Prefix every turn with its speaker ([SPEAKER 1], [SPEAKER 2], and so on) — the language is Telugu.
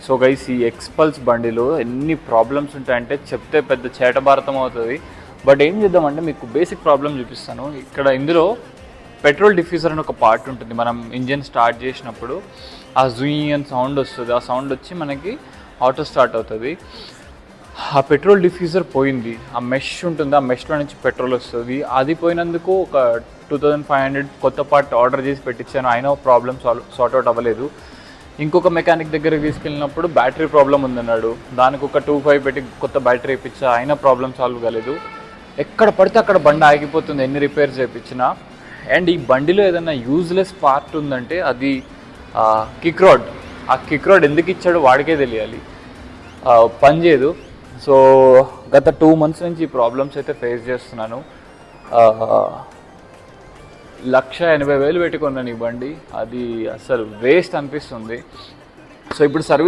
[SPEAKER 1] సో గైస్ ఈ ఎక్స్పల్స్ బండిలో ఎన్ని ప్రాబ్లమ్స్ ఉంటాయంటే చెప్తే పెద్ద చేటభారతం అవుతుంది. బట్ ఏం చేద్దామంటే మీకు బేసిక్ ప్రాబ్లం చూపిస్తాను. ఇక్కడ ఇందులో పెట్రోల్ డిఫ్యూజర్ అని ఒక పార్ట్ ఉంటుంది. మనం ఇంజిన్ స్టార్ట్ చేసినప్పుడు ఆ జుయి అని సౌండ్ వస్తుంది. ఆ సౌండ్ వచ్చి మనకి ఆటో స్టార్ట్ అవుతుంది. ఆ పెట్రోల్ డిఫ్యూజర్ పోయింది. ఆ మెష్ ఉంటుంది, ఆ మెష్లో నుంచి పెట్రోల్ వస్తుంది. అది పోయినందుకు ఒక 2500 కొత్త పార్ట్ ఆర్డర్ చేసి పెట్టించాను. అయినా ప్రాబ్లమ్ సార్ట్ అవుట్ అవ్వలేదు. ఇంకొక మెకానిక్ దగ్గరికి తీసుకెళ్ళినప్పుడు బ్యాటరీ ప్రాబ్లం ఉందన్నాడు. దానికి ఒక 2500 పెట్టి కొత్త బ్యాటరీ వేయించా, అయినా ప్రాబ్లం సాల్వ్ కాలేదు. ఎక్కడ పడితే అక్కడ బండి ఆగిపోతుంది ఎన్ని రిపేర్స్ చేయించినా. అండ్ ఈ బండిలో ఏదైనా యూజ్లెస్ పార్ట్ ఉందంటే అది కిక్ రాడ్. ఆ కిక్ రాడ్ ఎందుకు ఇచ్చాడో వాడికే తెలియాలి, పని చేయదు. సో గత 2 months నుంచి ఈ ప్రాబ్లమ్స్ అయితే ఫేస్ చేస్తున్నాను. 1,80,000 పెట్టుకున్నాను ఈ బండి. అది అసలు వేస్ట్ అనిపిస్తుంది. సో ఇప్పుడు సర్వీస్